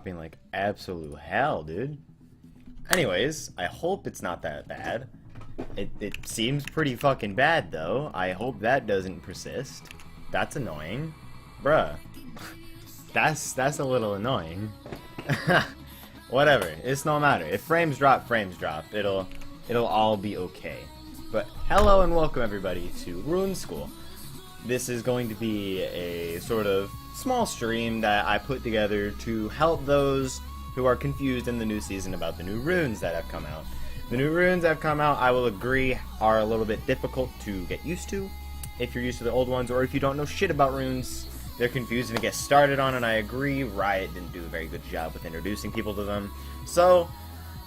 Being like absolute hell, dude. Anyways, I hope it's not that bad. It seems pretty fucking bad, though. I hope that doesn't persist. That's annoying. Bruh. That's a little annoying. Whatever. It's no matter. If frames drop, frames drop. It'll all be okay. But hello and welcome everybody to Rune School. This is going to be a sort of small stream that I put together to help those who are confused in the new season about the new runes that have come out. The new runes that have come out, I will agree, are a little bit difficult to get used to if you're used to the old ones, or if you don't know shit about runes, they're confusing to get started on, and I agree, Riot didn't do a very good job with introducing people to them. So,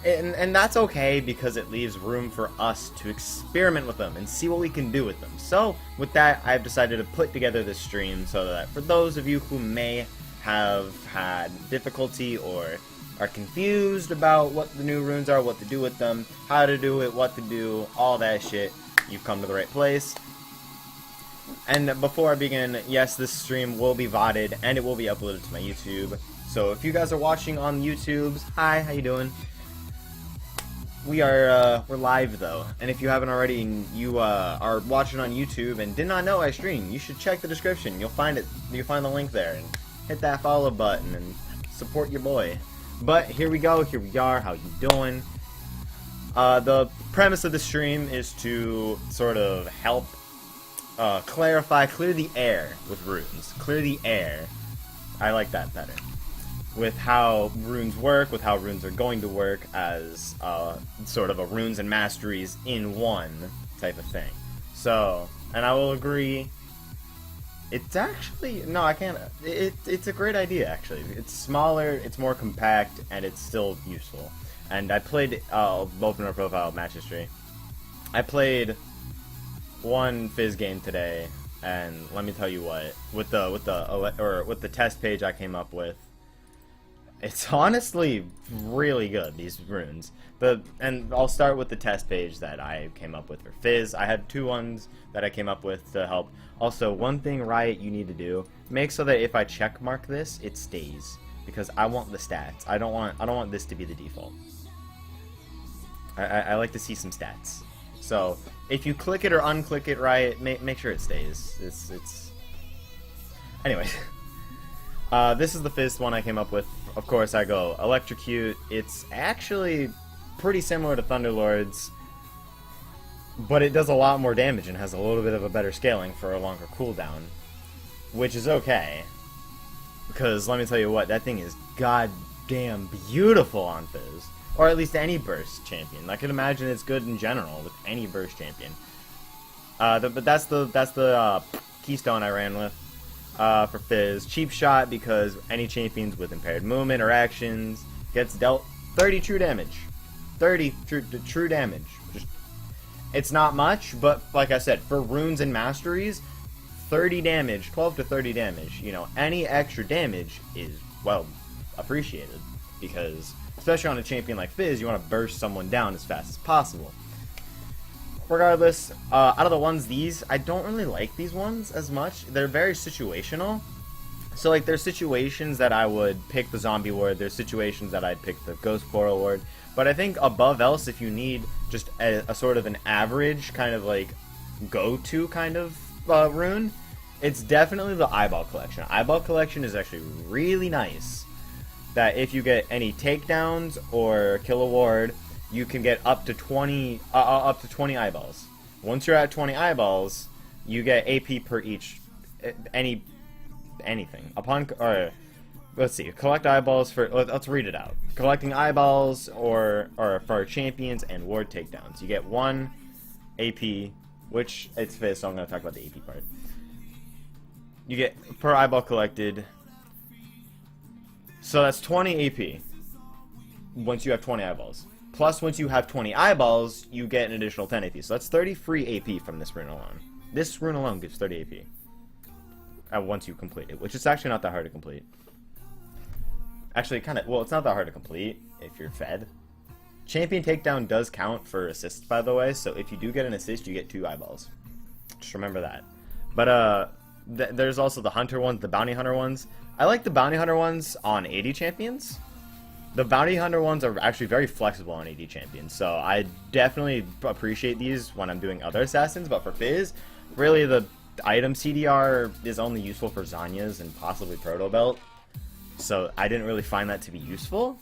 and that's okay, because it leaves room for us to experiment with them and see what we can do with them. So, with that, I've decided to put together this stream so that for those of you who may have had difficulty or are confused about what the new runes are, what to do with them, how to do it, what to do, all that shit, you've come to the right place. And before I begin, yes, this stream will be VODed and it will be uploaded to my YouTube. So if you guys are watching on YouTube's, hi, how you doing? We're live though, and if you haven't already, and you are watching on YouTube and did not know I stream, you should check the description. You'll find it. You'll find the link there, and hit that follow button and support your boy. But here we go. Here we are. How you doing? The premise of the stream is to sort of help clear the air with runes. Clear the air. I like that better. With how runes work, with how runes are going to work as sort of a runes and masteries in one type of thing. So, and I will agree, it's actually, no, I can't, it's a great idea actually. It's smaller, it's more compact, and it's still useful. And I played, I'll open our profile match history. I played one Fizz game today, and let me tell you what, with the test page I came up with, it's honestly really good, these runes. And I'll start with the test page that I came up with for Fizz. I had two ones that I came up with to help. Also, one thing, Riot, you need to do, make so that if I check mark this, it stays. Because I want the stats. I don't want this to be the default. I like to see some stats. So, if you click it or unclick it, Riot, make sure it stays. It's... Anyway. This is the Fizz one I came up with. Of course, I go Electrocute. It's actually pretty similar to Thunderlord's, but it does a lot more damage and has a little bit of a better scaling for a longer cooldown, which is okay. Because, let me tell you what, that thing is goddamn beautiful on Fizz. Or at least any burst champion. I can imagine it's good in general with any burst champion. But that's the keystone I ran with. For Fizz. Cheap shot because any champions with impaired movement or actions gets dealt 30 true damage. 30 true damage. It's not much, but like I said, for runes and masteries, 30 damage, 12 to 30 damage, you know, any extra damage is, well, appreciated. Because, especially on a champion like Fizz, you want to burst someone down as fast as possible. Regardless, out of the ones I don't really like these ones as much. They're very situational. So, like, there's situations that I would pick the Zombie Ward, there's situations that I'd pick the Ghost Coral Ward, but I think above else, if you need just a sort of an average, kind of like, go-to kind of rune, it's definitely the Eyeball Collection. Eyeball Collection is actually really nice. That if you get any takedowns or kill a ward, you can get up to 20 eyeballs. Once you're at 20 eyeballs, you get AP per each anything. Let's see. Collect eyeballs for. Let's read it out. Collecting eyeballs or for champions and ward takedowns, you get 1 AP, which it's Fizz, so I'm going to talk about the AP part. You get per eyeball collected. So that's 20 AP. Once you have 20 eyeballs. Plus, once you have 20 eyeballs, you get an additional 10 AP. So that's 30 free AP from this rune alone. This rune alone gives 30 AP. Once you complete it, which is actually not that hard to complete. Actually, well, it's not that hard to complete if you're fed. Champion takedown does count for assists, by the way, so if you do get an assist, you get 2 eyeballs. Just remember that. But, there's also the hunter ones, the bounty hunter ones. I like the bounty hunter ones on 80 champions. The bounty hunter ones are actually very flexible on 80 champions, so I definitely appreciate these when I'm doing other assassins. But for Fizz, really the item CDR is only useful for Zhonya's and possibly Proto Belt. So I didn't really find that to be useful,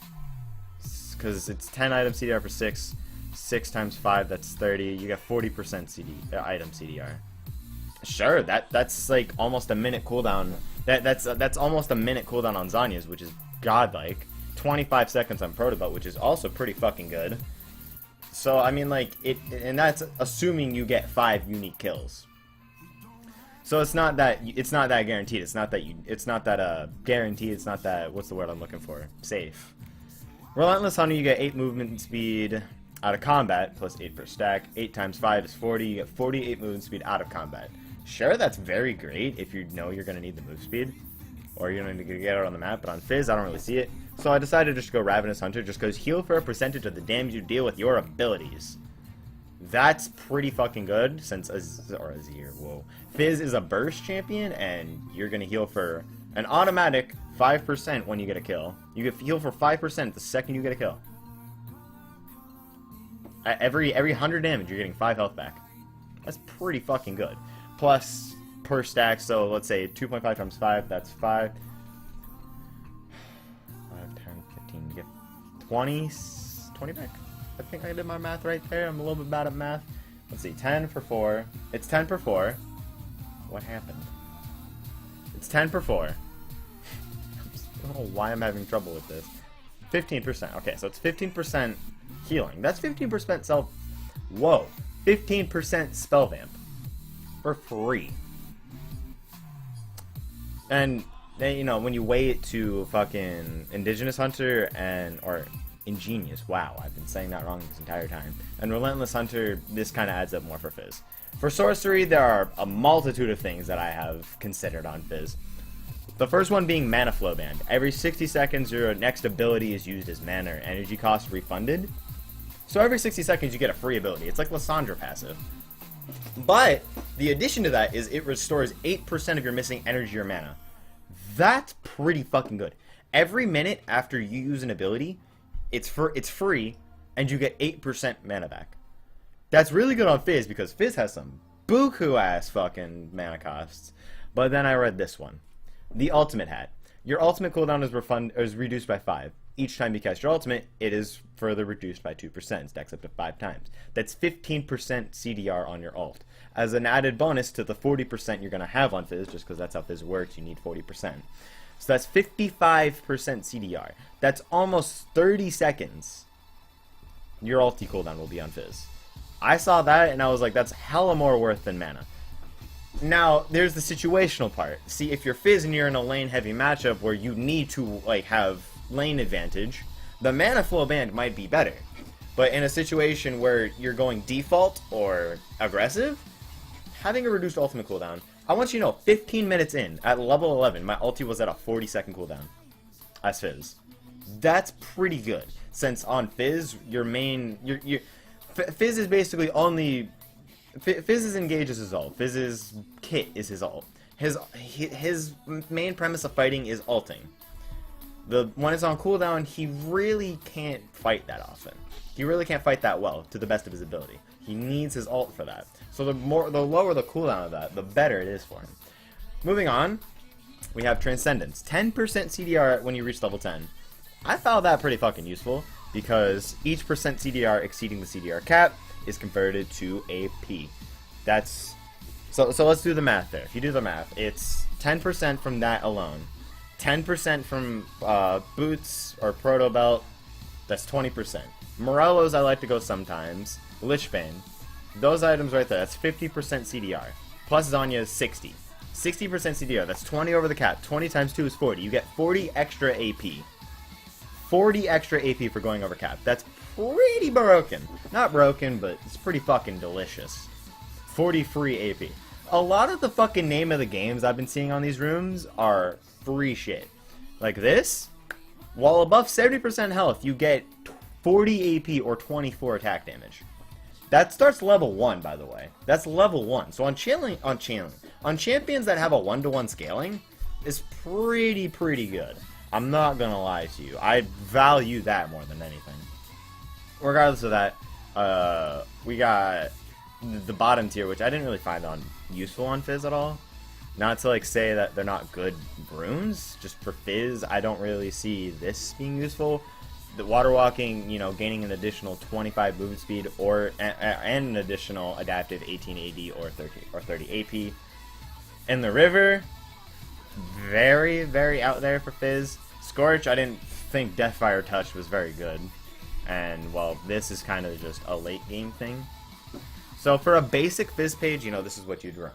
because it's 10 item CDR for 6. 6 times 5, that's 30. You get 40% item CDR. Sure, that's like almost a minute cooldown. That's almost a minute cooldown on Zhonya's, which is godlike. 25 seconds on Proto Belt, which is also pretty fucking good. So I mean, like and that's assuming you get 5 unique kills. So it's not that guaranteed. It's not that guaranteed. It's not that, what's the word I'm looking for? Safe. Relentless Hunter, you get 8 movement speed out of combat, plus 8 per stack. 8 times 5 is 40. You get 48 movement speed out of combat. Sure, that's very great if you know you're going to need the move speed, or you're going to get out on the map, but on Fizz, I don't really see it. So I decided just to go Ravenous Hunter, just because heal for a percentage of the damage you deal with your abilities. That's pretty fucking good, since Azir, whoa. Fizz is a burst champion, and you're going to heal for an automatic 5% when you get a kill. You get heal for 5% the second you get a kill. At every 100 damage, you're getting 5 health back. That's pretty fucking good. Plus, per stack, so let's say 2.5 times 5, that's 5. 5, 10, 15, you get 20 back. I think I did my math right there. I'm a little bit bad at math. Let's see, 10 for 4. It's 10 per 4. What happened? It's 10 per 4. I don't know why I'm having trouble with this. 15%. Okay, so it's 15% healing. That's 15% self... Whoa. 15% spell vamp. For free. And, you know, when you weigh it to fucking Indigenous Hunter or Ingenious. Wow, I've been saying that wrong this entire time. And Relentless Hunter, this kind of adds up more for Fizz. For Sorcery, there are a multitude of things that I have considered on Fizz. The first one being Mana Flow Band. Every 60 seconds, your next ability is used as mana or energy cost refunded. So every 60 seconds, you get a free ability. It's like Lissandra passive. But the addition to that is it restores 8% of your missing energy or mana. That's pretty fucking good. Every minute after you use an ability, it's free, and you get 8% mana back. That's really good on Fizz, because Fizz has some buku ass fucking mana costs. But then I read this one. The Ultimate Hat. Your ultimate cooldown is reduced by 5. Each time you cast your ultimate, it is further reduced by 2%, stacks up to 5 times. That's 15% CDR on your ult. As an added bonus to the 40% you're going to have on Fizz, just because that's how Fizz works, you need 40%. So that's 55% CDR. That's almost 30 seconds your ulti cooldown will be on Fizz. I saw that and I was like, that's hella more worth than mana. Now, there's the situational part. See, if you're Fizz and you're in a lane-heavy matchup where you need to, like, have lane advantage, the Mana Flow Band might be better. But in a situation where you're going default or aggressive, having a reduced ultimate cooldown, I want you to know, 15 minutes in, at level 11, my ulti was at a 40-second cooldown as Fizz. That's pretty good, since on Fizz, Fizz is basically only... Fizz's engage is his ult. Fizz's kit is his ult. His main premise of fighting is ulting. When it's on cooldown, he really can't fight that often. He really can't fight that well, to the best of his ability. He needs his ult for that. So the lower the cooldown of that, the better it is for him. Moving on, we have Transcendence. 10% CDR when you reach level 10. I found that pretty fucking useful, because each percent CDR exceeding the CDR cap is converted to AP. So let's do the math there. If you do the math, it's 10% from that alone. 10% from Boots or Proto Belt, that's 20%. Morello's I like to go sometimes. Lichbane. Those items right there, that's 50% CDR. Plus Zhonya is 60. 60% CDR, that's 20 over the cap. 20 times 2 is 40. You get 40 extra AP. 40 extra AP for going over cap. That's pretty broken. Not broken, but it's pretty fucking delicious. 40 free AP. A lot of the fucking name of the games I've been seeing on these rooms are free shit. Like this, while above 70% health, you get 40 AP or 24 attack damage. That starts level 1, by the way. That's level 1. So on champions that have a 1-to-1 scaling, is pretty good. I'm not gonna lie to you. I value that more than anything. Regardless of that, we got the bottom tier, which I didn't really find useful on Fizz at all. Not to like say that they're not good runes, just for Fizz, I don't really see this being useful. The water walking, you know, gaining an additional 25 movement speed and an additional adaptive 18 AD or 30 AP. In the river, very out there for Fizz. Scorch, I didn't think Deathfire Touch was very good. And, well, this is kind of just a late game thing. So for a basic Fizz page, you know, this is what you'd run.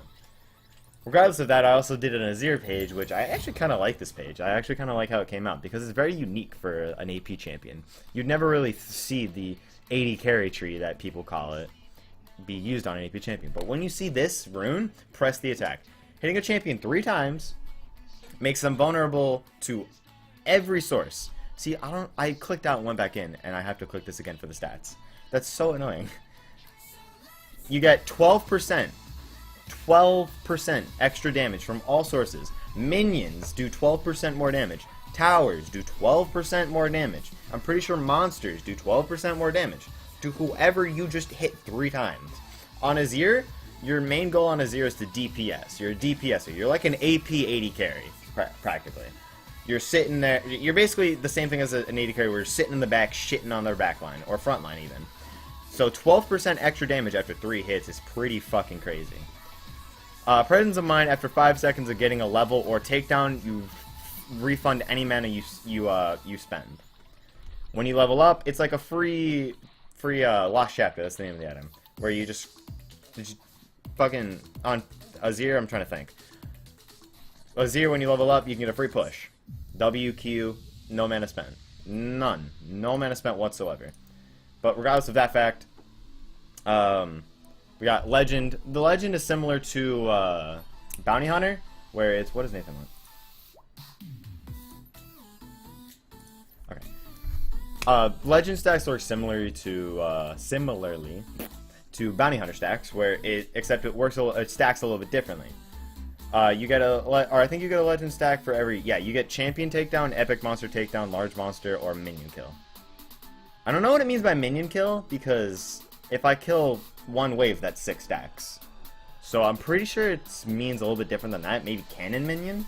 Regardless of that, I also did an Azir page, which I actually kind of like this page. I actually kind of like how it came out, because it's very unique for an AP champion. You'd never really see the 80 carry tree that people call it be used on an AP champion. But when you see this rune, press the attack. Hitting a champion 3 times makes them vulnerable to every source. See, I clicked out and went back in, and I have to click this again for the stats. That's so annoying. You get 12% extra damage from all sources. Minions do 12% more damage. Towers do 12% more damage. I'm pretty sure monsters do 12% more damage to whoever you just hit 3 times. On Azir, your main goal on Azir is to DPS. You're a DPSer. You're like an AP 80 carry, practically. You're sitting there. You're basically the same thing as an 80 carry where you're sitting in the back shitting on their back line, or front line even. So 12% extra damage after 3 hits is pretty fucking crazy. Presence of Mind, after 5 seconds of getting a level or takedown, you refund any mana you spend. When you level up, it's like a free Lost Chapter, that's the name of the item. Where you just fucking, on Azir, I'm trying to think. Azir, when you level up, you can get a free push. WQ, no mana spent. None. No mana spent whatsoever. But regardless of that fact, we got Legend. The Legend is similar to Bounty Hunter, where it's, what does Nathan want? Okay. Legend stacks work similarly to Bounty Hunter stacks, where except it works it stacks a little bit differently. You get I think you get a Legend stack for every, you get Champion Takedown, Epic Monster Takedown, Large Monster, or Minion Kill. I don't know what it means by Minion Kill, because if I kill 1 wave, that's 6 stacks. So I'm pretty sure it means a little bit different than that. Maybe Cannon Minion?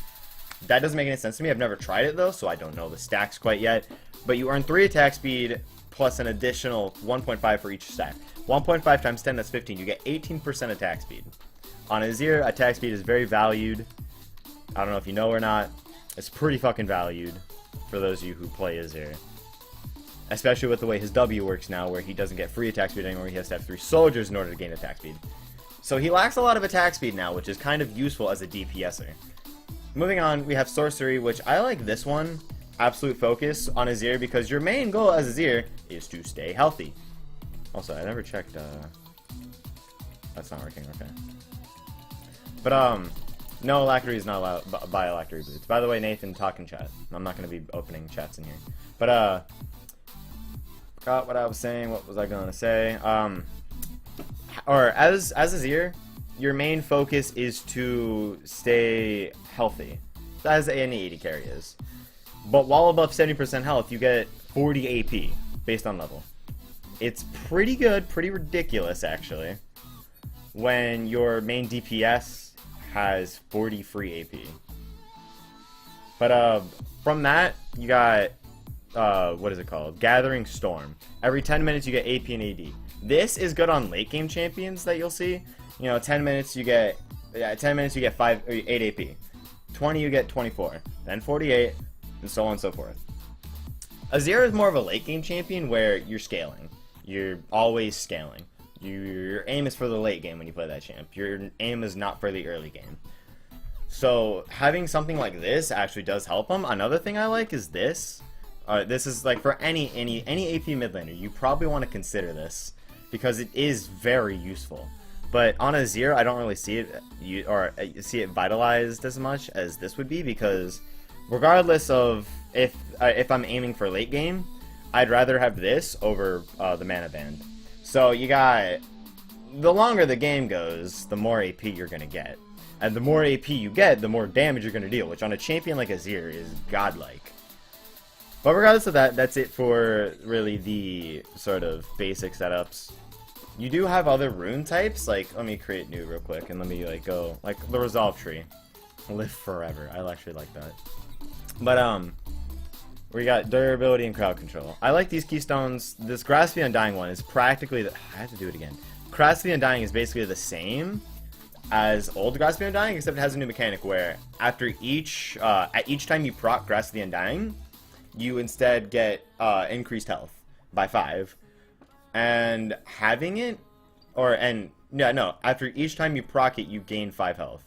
That doesn't make any sense to me. I've never tried it, though, so I don't know the stacks quite yet. But you earn 3 attack speed, plus an additional 1.5 for each stack. 1.5 times 10, that's 15. You get 18% attack speed. On Azir, attack speed is very valued. I don't know if you know or not. It's pretty fucking valued for those of you who play Azir. Especially with the way his W works now, where he doesn't get free attack speed anymore. He has to have 3 soldiers in order to gain attack speed. So he lacks a lot of attack speed now, which is kind of useful as a DPSer. Moving on, we have Sorcery, which I like this one. Absolute Focus on Azir, because your main goal as Azir is to stay healthy. Also, I never checked, that's not working, okay. But, no, Alacrity is not allowed, buy Alacrity boots. By the way, Nathan, talk in chat. I'm not going to be opening chats in here. But, forgot what I was saying. What was I going to say? Or as Azir, your main focus is to stay healthy, as any 80 carry is. But while above 70% health, you get 40 AP based on level. It's pretty good, pretty ridiculous actually, when your main DPS has 40 free AP. But from that, you got what is it called? Gathering Storm. Every 10 minutes you get AP and AD. This is good on late game champions that you'll see. You know, 10 minutes you get 8 AP. 20 you get 24, then 48, and so on and so forth. Azir is more of a late game champion where you're scaling. You're always scaling. Your aim is for the late game when you play that champ. Your aim is not for the early game. So having something like this actually does help him. Another thing I like is this. This is like for any AP mid laner, you probably want to consider this because it is very useful. But on Azir, I don't really see it see it vitalized as much as this would be, because regardless of if I'm aiming for late game, I'd rather have this over the mana band. So you got the longer the game goes, the more AP you're gonna get. And the more AP you get, the more damage you're gonna deal, which on a champion like Azir is godlike. But regardless of that, that's it for really the sort of basic setups. You do have other rune types, like, let me create new real quick, and let me, like, go, like, the Resolve Tree. Live forever. I actually like that. But, we got durability and crowd control. I like these keystones. This Grasp the Undying one is practically I have to do it again. Grasp the Undying is basically the same as old Grasp the Undying, except it has a new mechanic where after each, at each time you proc Grasp the Undying, you instead get, increased health by 5. And having it, after each time you proc it, you gain 5 health.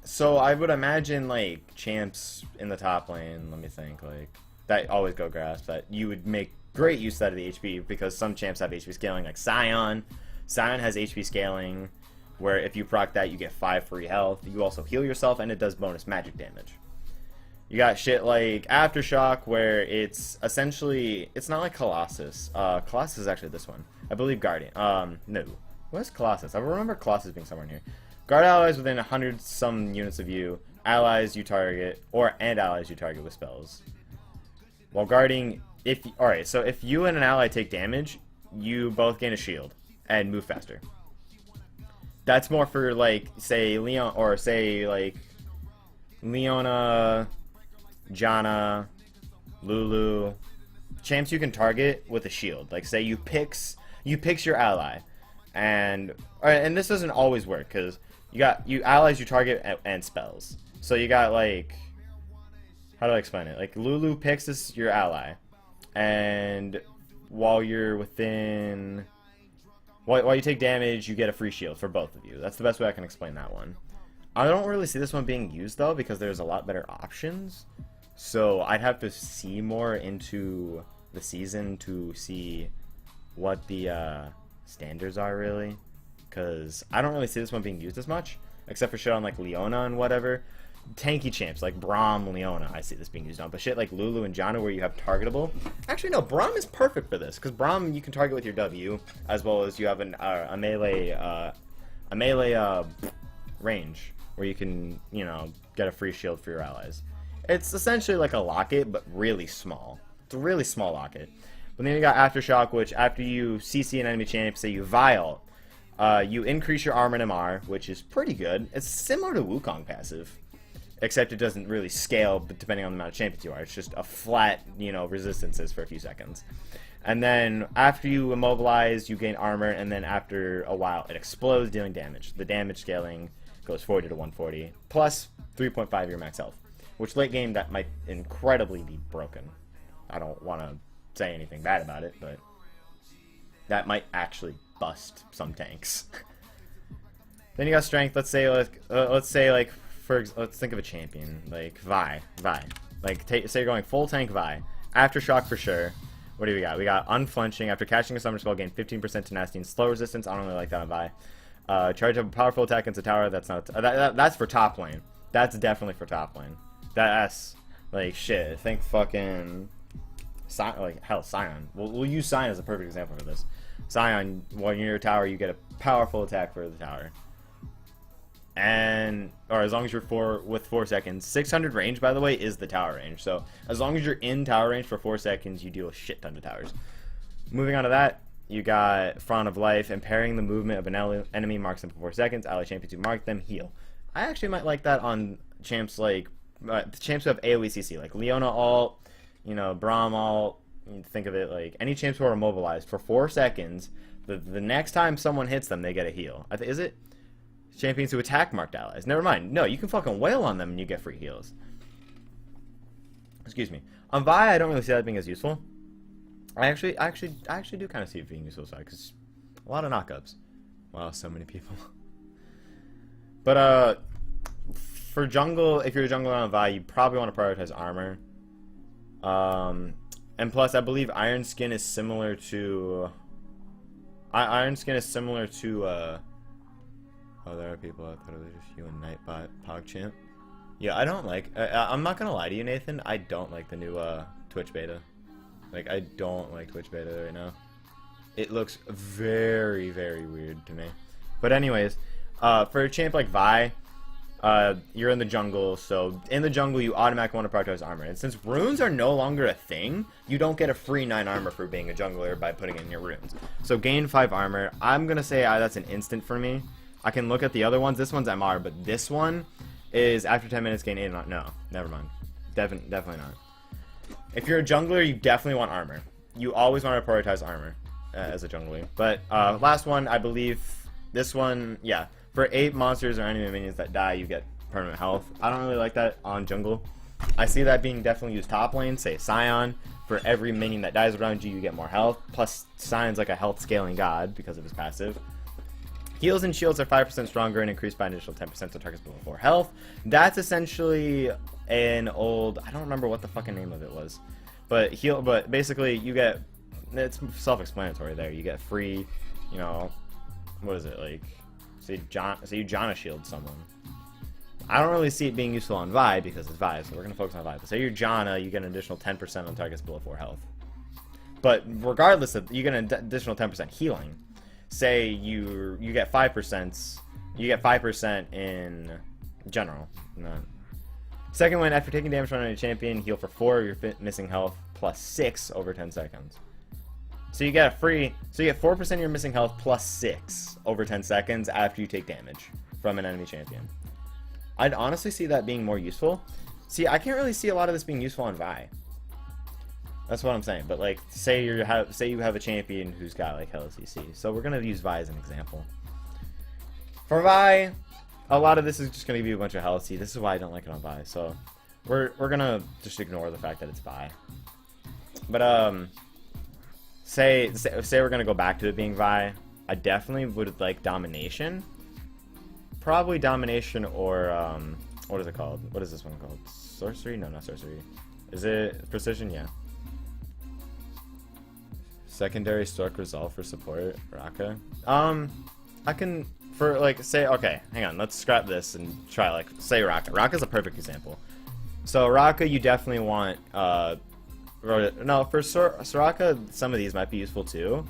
So I would imagine, like, champs in the top lane, let me think, like, that always go Grasp, that you would make great use out of the HP, because some champs have HP scaling, like Sion. Sion has HP scaling, where if you proc that, you get 5 free health. You also heal yourself, and it does bonus magic damage. You got shit like Aftershock, where it's essentially, it's not like Colossus. Colossus is actually this one. I believe Guardian. No. Where's Colossus? I remember Colossus being somewhere in here. Guard allies within 100 some units of you. Allies you target, and allies you target with spells. While guarding, alright, so if you and an ally take damage, you both gain a shield and move faster. That's more for, like, say, Leon, or say, like, Leona, Janna, Lulu, champs you can target with a shield. Like, say you picks your ally, and this doesn't always work because you allies you target and spells. So you got, like, how do I explain it? Like, Lulu picks your ally, and while you're within, while you take damage, you get a free shield for both of you. That's the best way I can explain that one. I don't really see this one being used though because there's a lot better options. So I'd have to see more into the season to see what the standards are really, because I don't really see this one being used as much, except for shit on like Leona and whatever. Tanky champs like Braum, Leona, I see this being used on, but shit like Lulu and Janna where you have targetable. Actually, no, Braum is perfect for this because Braum you can target with your W, as well as you have a melee range where you can, you know, get a free shield for your allies. It's essentially like a locket, but really small. It's a really small locket. But then you got Aftershock, which after you CC an enemy champ, say you Vile, you increase your armor and MR, which is pretty good. It's similar to Wukong passive, except it doesn't really scale depending on the amount of champions you are. It's just a flat, you know, resistances for a few seconds. And then after you immobilize, you gain armor, and then after a while, it explodes, dealing damage. The damage scaling goes 40 to 140, plus 3.5 your max health. Which late game, that might incredibly be broken. I don't want to say anything bad about it, but that might actually bust some tanks. Then you got strength. Let's say like let's think of a champion like Vi. Like say you're going full tank Vi. Aftershock for sure. What do we got? We got unflinching. After catching a summoner spell, gain 15% tenacity and slow resistance. I don't really like that on Vi. Charge up a powerful attack against a tower. That's not. That's for top lane. That's definitely for top lane. That's like shit. Think fucking like hell Sion. We'll use Sion as a perfect example for this. Sion, when you're a tower, you get a powerful attack for the tower, or as long as you're with 4 seconds. 600 range, by the way, is the tower range. So as long as you're in tower range for 4 seconds, you deal a shit ton of towers. Moving on to that, you got Front of Life. Impairing the movement of an enemy, marks them for 4 seconds. Ally champions who mark them heal. I actually might like that on champs like champs who have AoE CC, like Leona ult, you know, Braum ult. You think of it like any champs who are immobilized for 4 seconds. The next time someone hits them, they get a heal. Is it champions who attack marked allies? Never mind. No, you can fucking wail on them and you get free heals. Excuse me. On Vi, I don't really see that being as useful. I actually do kind of see it being useful, because a lot of knockups. Wow, so many people. But for jungle, if you're a jungler on Vi, you probably want to prioritize armor. And plus, I believe Iron Skin is similar to. Iron Skin is similar to. Oh, there are people. I thought it was just you and Nightbot PogChamp. Yeah, I don't like. I'm not gonna lie to you, Nathan. I don't like the new Twitch beta. Like, I don't like Twitch beta right now. It looks very, very weird to me. But anyways, for a champ like Vi, you're in the jungle, so in the jungle you automatically want to prioritize armor. And since runes are no longer a thing, you don't get a free 9 armor for being a jungler by putting in your runes. So gain 5 armor. I'm going to say that's an instant for me. I can look at the other ones. This one's MR, but this one is after 10 minutes gain 8. No, never mind. Definitely not. If you're a jungler, you definitely want armor. You always want to prioritize armor as a jungler. But last one, I believe this one, yeah. For 8 monsters or enemy minions that die, you get permanent health. I don't really like that on jungle. I see that being definitely used top lane, say Scion. For every minion that dies around you, you get more health. Plus, Scion's like a health scaling god because of his passive. Heals and shields are 5% stronger and increased by an additional 10% to targets below 4 health. That's essentially an old, I don't remember what the fucking name of it was. But basically you get, it's self-explanatory there. You get free, you know, what is it, like, say you Janna shield someone. I don't really see it being useful on Vi because it's Vi, so we're going to focus on Vi. But say you're Janna, you get an additional 10% on targets below 4 health. But regardless of, you get an additional 10% healing. Say you get 5%, you get 5% in general. No. Second one, after taking damage from a champion, heal for 4 of your missing health plus 6 over 10 seconds. So you get so you get 4% of your missing health plus 6 over 10 seconds after you take damage from an enemy champion. I'd honestly see that being more useful. See, I can't really see a lot of this being useful on Vi. That's what I'm saying. But like, say you have a champion who's got like hella CC. So we're gonna use Vi as an example. For Vi, a lot of this is just gonna be a bunch of health. See, this is why I don't like it on Vi. So we're gonna just ignore the fact that it's Vi. But say we're gonna go back to it being Vi. I definitely would like domination. Probably domination or what is it called? What is this one called? Sorcery? No, not sorcery. Is it precision? Yeah. Secondary Stork Resolve for support, Raka. I can, for like, say, okay, hang on, let's scrap this and try, like, say Raka. Raka's a perfect example. So Raka, you definitely want, no, for Soraka, some of these might be useful too.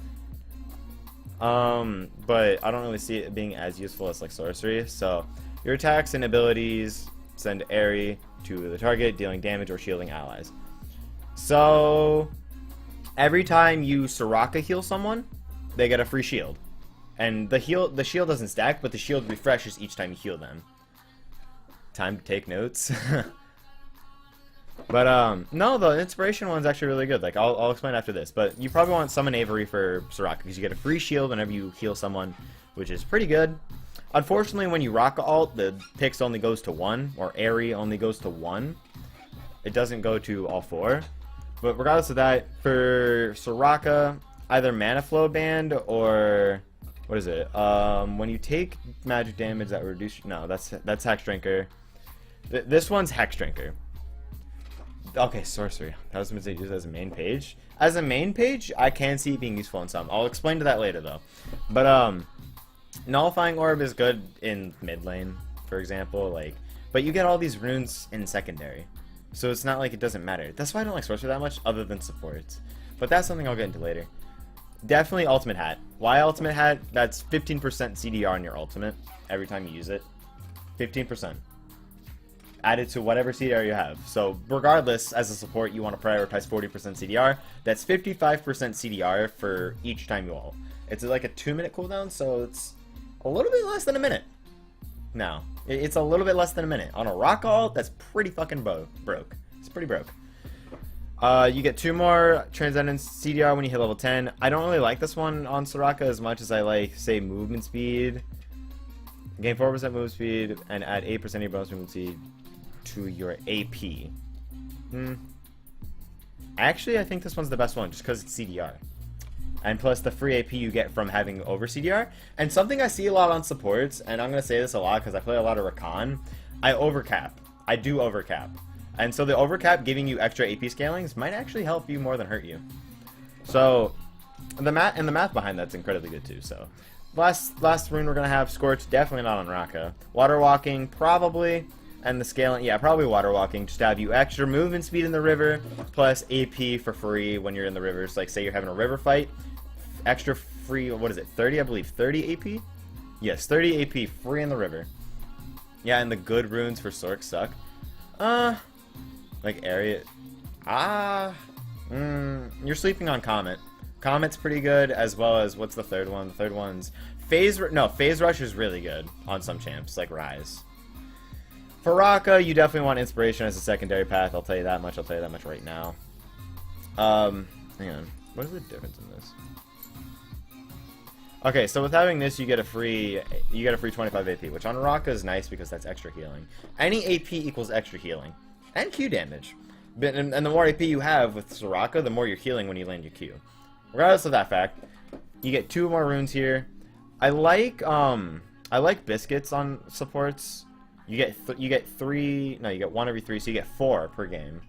But I don't really see it being as useful as, like, sorcery. So your attacks and abilities send Aerie to the target, dealing damage or shielding allies. So every time you Soraka heal someone, they get a free shield. And the shield doesn't stack, but the shield refreshes each time you heal them. Time to take notes. But no, the inspiration one's actually really good. Like I'll explain after this. But you probably want Summon Avery for Soraka because you get a free shield whenever you heal someone, which is pretty good. Unfortunately, when you Raka ult, the Pix only goes to 1, or Aerie only goes to 1. It doesn't go to all 4. But regardless of that, for Soraka, either Mana Flow Band or what is it? When you take magic damage that reduces, no, that's Hex Drinker. This one's Hex Drinker. Okay, sorcery. That was meant to use as a main page. As a main page, I can see it being useful in some. I'll explain to that later though. But Nullifying Orb is good in mid lane, for example. Like, but you get all these runes in secondary. So it's not like it doesn't matter. That's why I don't like sorcery that much, other than supports. But that's something I'll get into later. Definitely Ultimate Hat. Why Ultimate Hat? That's 15% CDR on your ultimate every time you use it. 15%. Added to whatever CDR you have. So regardless, as a support, you want to prioritize 40% CDR. That's 55% CDR for each time you ult. It's like a 2-minute cooldown, so it's a little bit less than a minute. No, it's a little bit less than a minute. On a rock ult, that's pretty fucking broke. It's pretty broke. You get 2 more Transcendence CDR when you hit level 10. I don't really like this one on Soraka as much as I like, say, movement speed. Gain 4% movement speed and add 8% of your bonus movement speed to your AP. Actually, I think this one's the best one just because it's CDR. And plus the free AP you get from having over CDR. And something I see a lot on supports, and I'm going to say this a lot because I play a lot of Rakan, I overcap. I do overcap. And so the overcap giving you extra AP scalings might actually help you more than hurt you. So the math behind that's incredibly good too. So last rune we're going to have Scorch, definitely not on Raka. Water Walking, probably. And the scaling, yeah, probably Water Walking, just to have you extra movement speed in the river, plus AP for free when you're in the rivers. Like, say you're having a river fight, extra free, what is it, 30, I believe, 30 AP? Yes, 30 AP free in the river. Yeah, and the good runes for Sork suck. Like area, you're sleeping on Comet. Comet's pretty good, as well as, what's the third one? The third one's Phase Rush is really good on some champs, like Rise. For Raka, you definitely want Inspiration as a secondary path, I'll tell you that much right now. Hang on, what is the difference in this? Okay, so with having this, you get a free 25 AP, which on Raka is nice because that's extra healing. Any AP equals extra healing. And Q damage. And the more AP you have with Soraka, the more you're healing when you land your Q. Regardless of that fact, you get 2 more runes here. I like biscuits on supports. You get 1 every 3, so you get 4 per game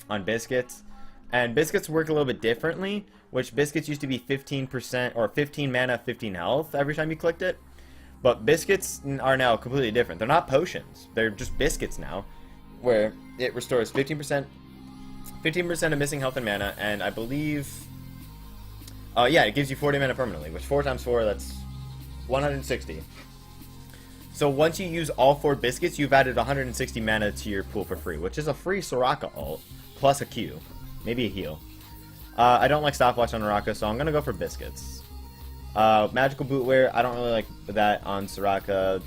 on biscuits. And biscuits work a little bit differently, which biscuits used to be 15% or 15 mana, 15 health every time you clicked it. But biscuits are now completely different. They're not potions. They're just biscuits now, where it restores 15% of missing health and mana, and I believe, yeah, it gives you 40 mana permanently, which 4 times 4, that's 160. So once you use all 4 biscuits, you've added 160 mana to your pool for free, which is a free Soraka ult, plus a Q, maybe a heal. I don't like stopwatch on Soraka, so I'm going to go for biscuits. Magical bootwear, I don't really like that on Soraka.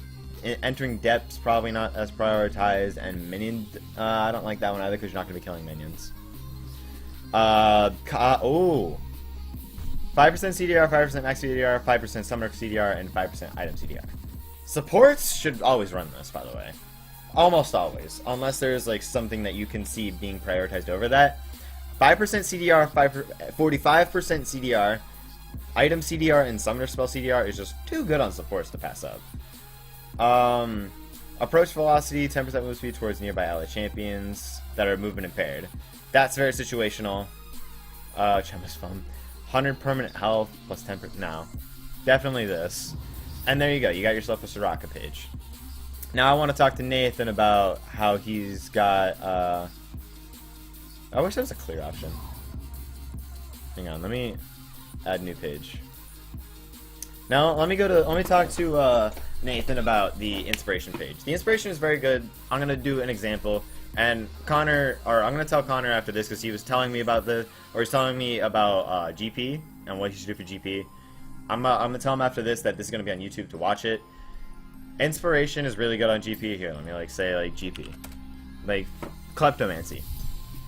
Entering depths, probably not as prioritized, and minion, I don't like that one either because you're not going to be killing minions. 5% CDR, 5% max CDR, 5% summoner CDR, and 5% item CDR. Supports should always run this, by the way. Almost always, unless there's like something that you can see being prioritized over that. 5% CDR, 45% CDR, item CDR, and summoner spell CDR is just too good on supports to pass up. Approach velocity, 10% move speed towards nearby ally champions that are movement impaired. That's very situational. Gem is fun. 100 permanent health plus 10%. No, definitely this. And there you go. You got yourself a Soraka page. Now I want to talk to Nathan about how he's got. I wish there was a clear option. Hang on. Let me add new page. Now let me talk to Nathan about the inspiration page. The inspiration is very good. I'm gonna do an example, and I'm gonna tell Connor after this because he was telling me about he's telling me about GP and what he should do for GP. I'm gonna tell him after this that this is gonna be on YouTube to watch it. Inspiration is really good on GP. Here, let me say GP, like Kleptomancy.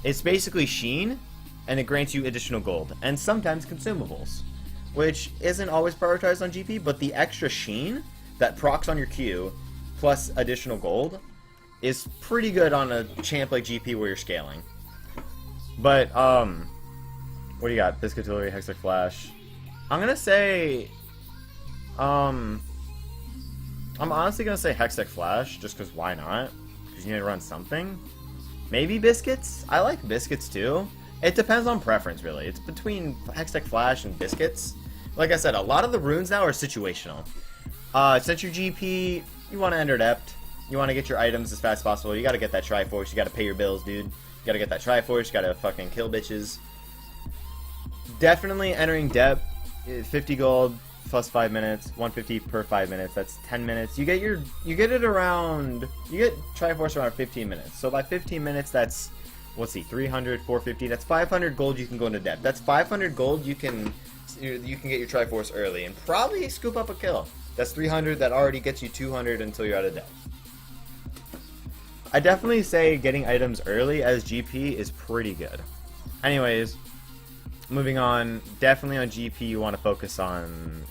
It's basically Sheen, and it grants you additional gold and sometimes consumables, which isn't always prioritized on GP, but the extra Sheen that procs on your Q plus additional gold is pretty good on a champ like GP where you're scaling. But, what do you got? Biscuitillery, Hextech Flash. I'm gonna say, I'm honestly gonna say Hextech Flash, just because why not? Because you need to run something. Maybe Biscuits? I like Biscuits too. It depends on preference, really. It's between Hextech Flash and Biscuits. Like I said, a lot of the runes now are situational. Since your GP, you want to enter Depth. You want to get your items as fast as possible. You got to get that Triforce. You got to pay your bills, dude. You got to get that Triforce. You got to fucking kill bitches. Definitely entering Depth. 50 gold plus 5 minutes. 150 per 5 minutes. That's 10 minutes. You get Triforce around 15 minutes. So by 15 minutes, that's, let's see, 300, 450. That's 500 gold you can go into Depth. That's 500 gold you can get your Triforce early and probably scoop up a kill. That's 300. That already gets you 200 until you're out of Depth. I definitely say getting items early as GP is pretty good. Anyways, moving on. Definitely on GP you want to focus on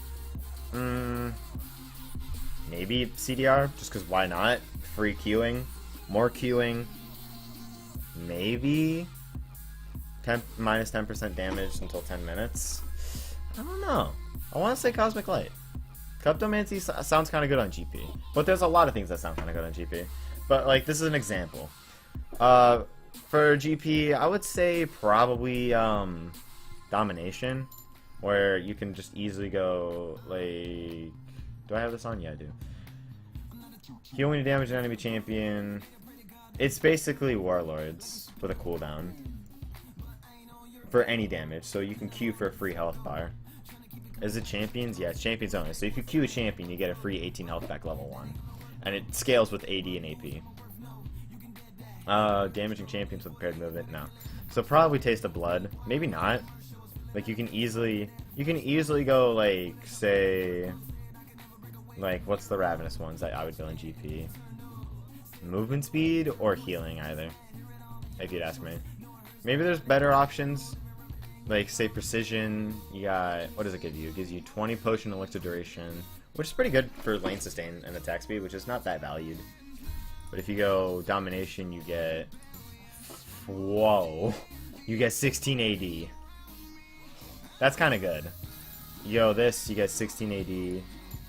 maybe CDR, just because why not? Free queuing, more queuing, maybe minus 10% damage until 10 minutes. I don't know. I want to say Cosmic Light. Kleptomancy sounds kind of good on GP, but there's a lot of things that sound kind of good on GP. But like, this is an example. For GP, I would say probably Domination, where you can just easily go like. Do I have this on? Yeah, I do. Heal when you damage an enemy champion. It's basically Warlords with a cooldown for any damage, so you can queue for a free health bar. Is it champions? Yeah, it's champions only. So if you queue a champion, you get a free 18 health back level 1. And it scales with AD and AP. Damaging champions with paired movement? No. So probably Taste of Blood. Maybe not. Like, you can easily go, like, say... Like, what's the Ravenous ones that I would go in GP? Movement speed or healing, either. If you'd ask me. Maybe there's better options. Like, say, precision. You got... What does it give you? It gives you 20 potion elixir duration. Which is pretty good for lane sustain and attack speed, which is not that valued. But if you go domination, you get... Whoa. You get 16 AD. That's kind of good. You go this, you get 16 AD. And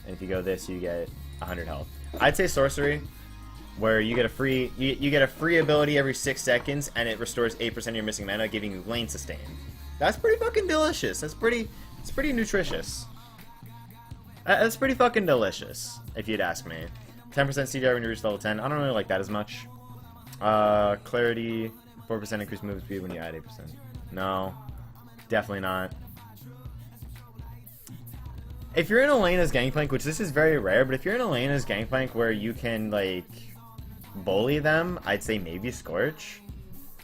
if you go this, you get 100 health. I'd say sorcery, where you get a free you get a free ability every 6 seconds, and it restores 8% of your missing mana, giving you lane sustain. That's pretty fucking delicious. It's pretty nutritious. That's pretty fucking delicious, if you'd ask me. 10% CDR when you reach level 10. I don't really like that as much. Clarity, 4% increased movement speed when you add 8%. No, definitely not. If you're in a lane as Gangplank, which this is very rare, but if you're in a lane as Gangplank where you can, like, bully them, I'd say maybe Scorch.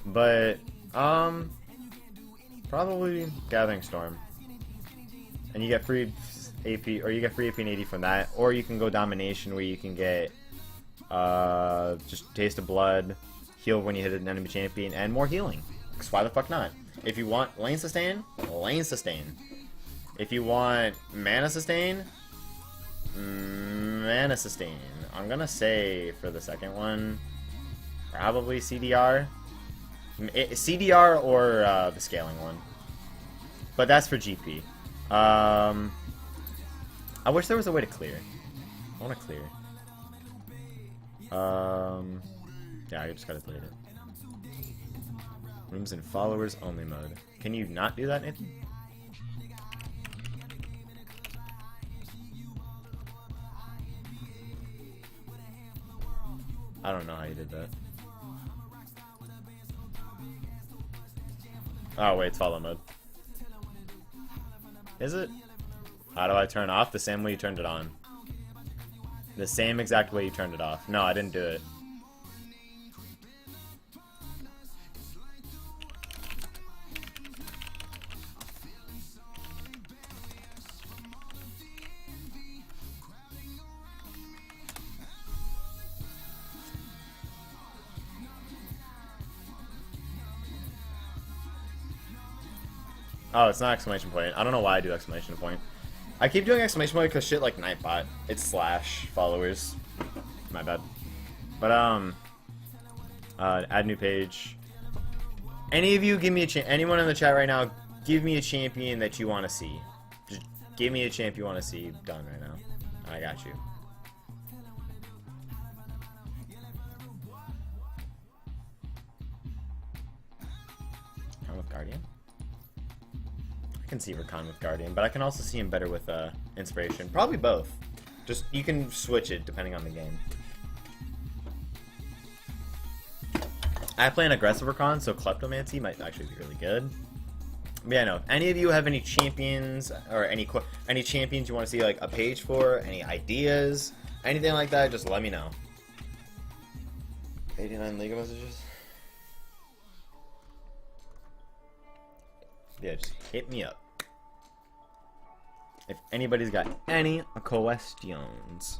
But, probably Gathering Storm. And you get free AP, or you get free AP and AD from that, or you can go Domination where you can get, just Taste of Blood, heal when you hit an enemy champion, and more healing. Because why the fuck not? If you want lane sustain, lane sustain. If you want mana sustain, mana sustain. I'm gonna say for the second one, probably CDR. CDR or the scaling one. But that's for GP. I wish there was a way to clear. I want to clear. Yeah, I just gotta delete it. Rooms in followers only mode. Can you not do that, Nathan? I don't know how you did that. Oh wait, it's follow mode. Is it? How do I turn off? The same way you turned it on. The same exact way you turned it off. No, I didn't do it. Oh, it's not exclamation point. I don't know why I do exclamation point. I keep doing exclamation point because shit like Nightbot. It's slash followers. My bad. But, add new page. Any of you give me a anyone in the chat right now, give me a champion that you want to see. Just give me a champ you want to see done right now. I got you. Come with Guardian? I can see Rakan with Guardian, but I can also see him better with Inspiration. Probably both. Just, you can switch it depending on the game. I play an aggressive Rakan, so Kleptomancy might actually be really good. But yeah, no. If any of you have any champions, or any champions you want to see like a page for, any ideas, anything like that, just let me know. 89 League messages? Yeah, just hit me up. If anybody's got any questions.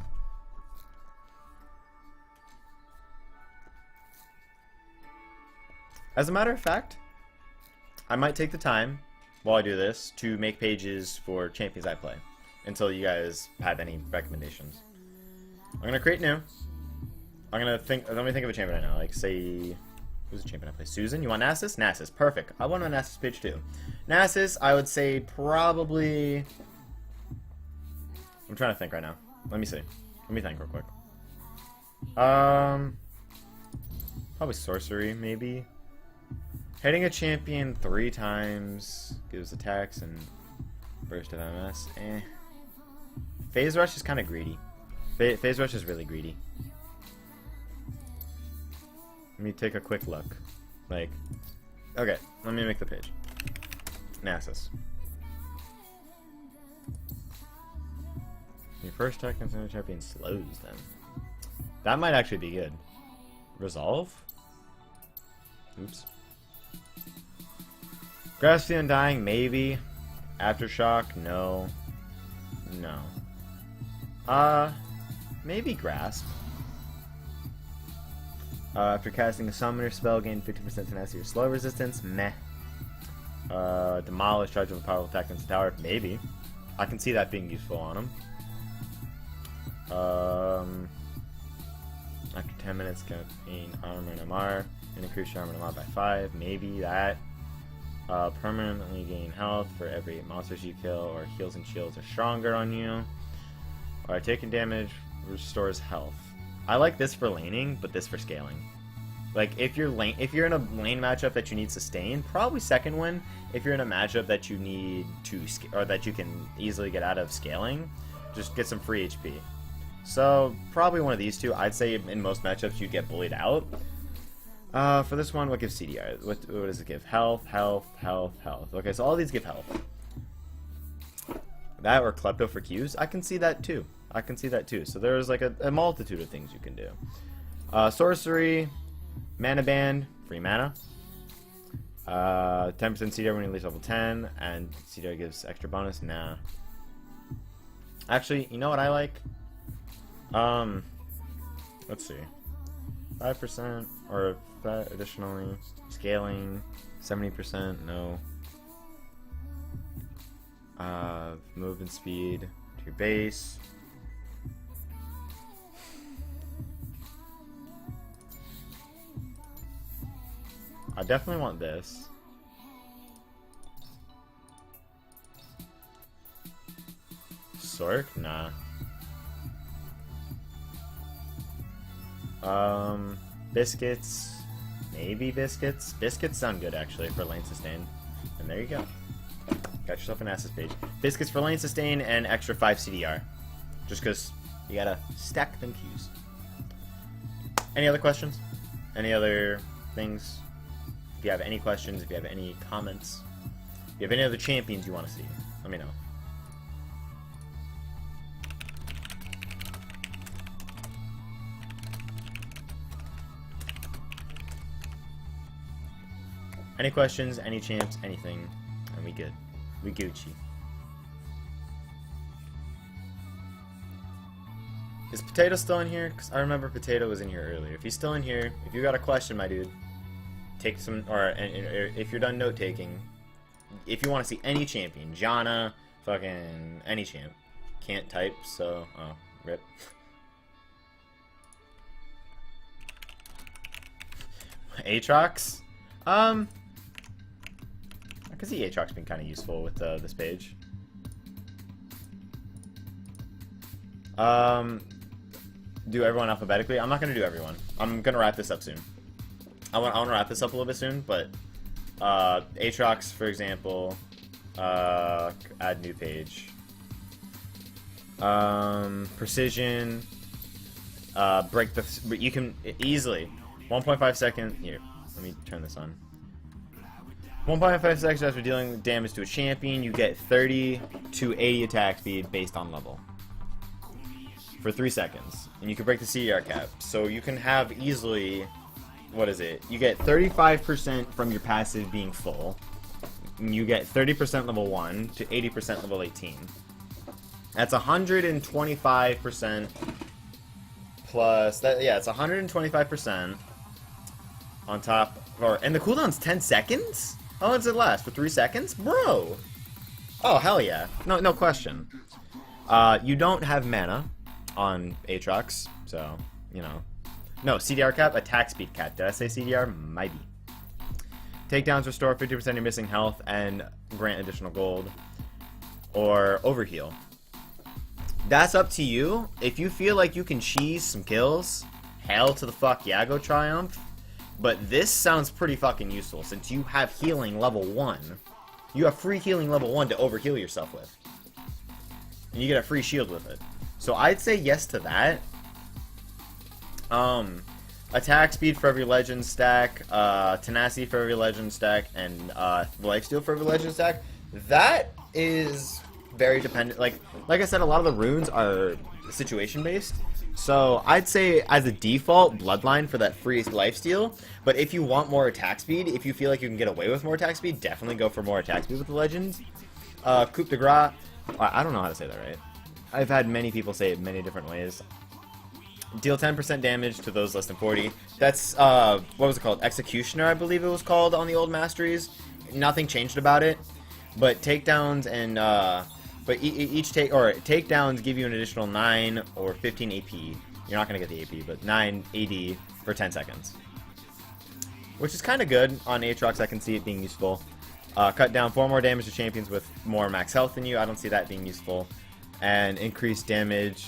As a matter of fact, I might take the time while I do this to make pages for champions I play until you guys have any recommendations. I'm gonna create new. Let me think of a champion right now. Like, say, who's the champion I play? Susan? You want Nasus? Nasus, perfect. I want a Nasus page too. Nasus, I would say probably... I'm trying to think right now. Let me see. Let me think real quick. Probably sorcery, maybe. Hitting a champion 3 times gives attacks and burst of MS. Phase Rush is kind of greedy. Phase Rush is really greedy. Let me take a quick look. Like, okay, let me make the page. Nasus. Your first attack on the champion slows them. That might actually be good. Resolve? Oops. Grasp the Undying, maybe. Aftershock, no. No. Maybe Grasp. After casting a summoner spell, gain 50% tenacity or slow resistance, meh. Demolish, charge with a powerful attack against the tower, maybe. I can see that being useful on him. After 10 minutes, gain armor and MR, and increase your armor and MR by 5, maybe that. Permanently gain health for every monsters you kill, or heals and shields are stronger on you. Or taking damage restores health. I like this for laning, but this for scaling. Like if you're in a lane matchup that you need sustain, probably second one. If you're in a matchup that you need to or that you can easily get out of scaling, just get some free HP. So probably one of these two. I'd say in most matchups you get bullied out. For this one, what gives CDR? What does it give? Health, health, health, health. Okay, so all these give health. That or Klepto for Qs, I can see that too. I can see that too. So there's like a multitude of things you can do. Sorcery, Mana Band, free mana. 10% CDR when you reach level 10, and CDR gives extra bonus. Nah. Actually, you know what I like? Let's see. 5% or additionally scaling 70%. No. Movement speed to your base. I definitely want this. Sork? Nah. Biscuits. Maybe biscuits. Biscuits sound good actually for lane sustain. And there you go. Got yourself an Assist page. Biscuits for lane sustain and extra 5 CDR. Just because you gotta stack them Qs. Any other questions? Any other things? If you have any questions, if you have any comments, if you have any other champions you want to see, let me know. Any questions, any champs, anything, and we good. We Gucci. Is Potato still in here? Because I remember Potato was in here earlier. If he's still in here, if you got a question, my dude, take some, or if you're done note-taking, if you want to see any champion, Janna, fucking any champ. Can't type, so, oh, rip. Aatrox? I can see Aatrox being kind of useful with this page. Do everyone alphabetically? I'm not going to do everyone. I'm going to wrap this up soon. I want to wrap this up a little bit soon, but Aatrox, for example, add new page. Precision, break the... You can easily... 1.5 second... Here, let me turn this on. 1.5 seconds after dealing damage to a champion, you get 30 to 80 attack speed based on level. For 3 seconds. And you can break the CDR cap. So you can have easily... What is it? You get 35% from your passive being full. And you get 30% level 1 to 80% level 18. That's 125% plus... That, yeah, it's 125% on top... And the cooldown's 10 seconds? How long does it last? For 3 seconds? Bro! Oh, hell yeah. No question. You don't have mana on Aatrox, so, you know. No, CDR cap, attack speed cap. Did I say CDR? Might be. Takedowns restore 50% of your missing health and grant additional gold. Or overheal. That's up to you. If you feel like you can cheese some kills, hell to the fuck yeah, go Triumph. But this sounds pretty fucking useful since you have healing level 1. You have free healing level 1 to overheal yourself with. And you get a free shield with it. So I'd say yes to that. Attack speed for every legend stack, tenacity for every legend stack, and lifesteal for every legend stack. That is very dependent. Like I said, a lot of the runes are situation based. So I'd say as a default, Bloodline for that free lifesteal. But if you want more attack speed, if you feel like you can get away with more attack speed, definitely go for more attack speed with the legends. Coup de Grace. I don't know how to say that right. I've had many people say it many different ways. Deal 10% damage to those less than 40. That's, what was it called? Executioner, I believe it was called on the old masteries. Nothing changed about it. But takedowns and, each takedowns give you an additional 9 or 15 AP. You're not going to get the AP, but 9 AD for 10 seconds. Which is kind of good on Aatrox. I can see it being useful. Cut down 4 more damage to champions with more max health than you. I don't see that being useful. And increase damage.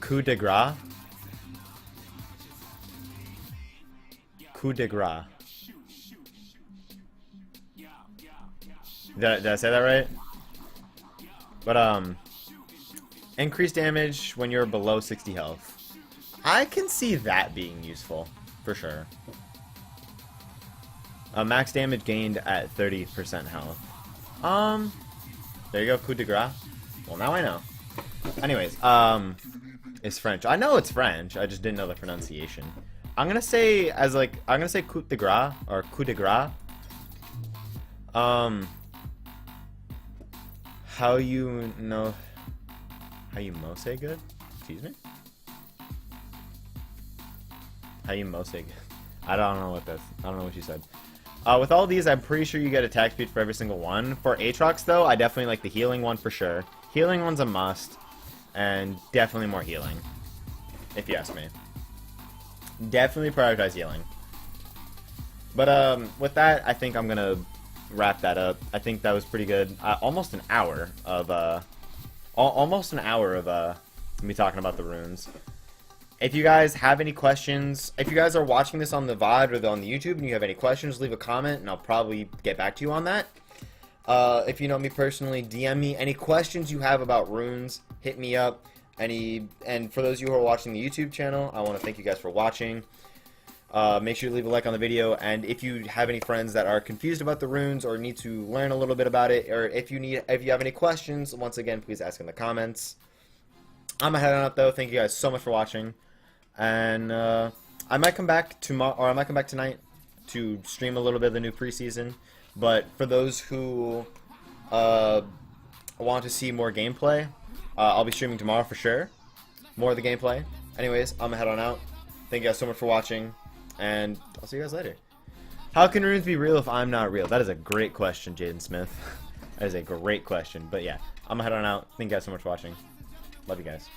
Coup de Grace. Coup de Grace. Did I say that right? But, increase damage when you're below 60 health. I can see that being useful, for sure. Max damage gained at 30% health. There you go, Coup de Grace. Well, now I know. Anyways, it's French. I know it's French, I just didn't know the pronunciation. I'm gonna say Coup de Grace, or Coup de Grace. How you mose good? Excuse me? How you mose good? I don't know what you said. With all these, I'm pretty sure you get attack speed for every single one. For Aatrox, though, I definitely like the healing one for sure. Healing one's a must, and definitely more healing, if you ask me. Definitely prioritize healing. But with that, I think I'm gonna wrap that up. I think that was pretty good. Almost an hour of me talking about the runes. If you guys have any questions, if you guys are watching this on the VOD or on the YouTube and you have any questions, leave a comment and I'll probably get back to you on that. If you know me personally, DM me any questions you have about runes, hit me up. And for those of you who are watching the YouTube channel, I want to thank you guys for watching. Make sure you leave a like on the video, and if you have any friends that are confused about the runes or need to learn a little bit about it, or if you have any questions, once again, please ask in the comments. I'm gonna head on out though. Thank you guys so much for watching, and I might come back tomorrow, or I might come back tonight to stream a little bit of the new preseason. But for those who want to see more gameplay, I'll be streaming tomorrow for sure. More of the gameplay. Anyways, I'm gonna head on out. Thank you guys so much for watching, and I'll see you guys later. How can runes be real if I'm not real? That is a great question, Jaden Smith. That is a great question. But yeah, I'm gonna head on out. Thank you guys so much for watching. Love you guys.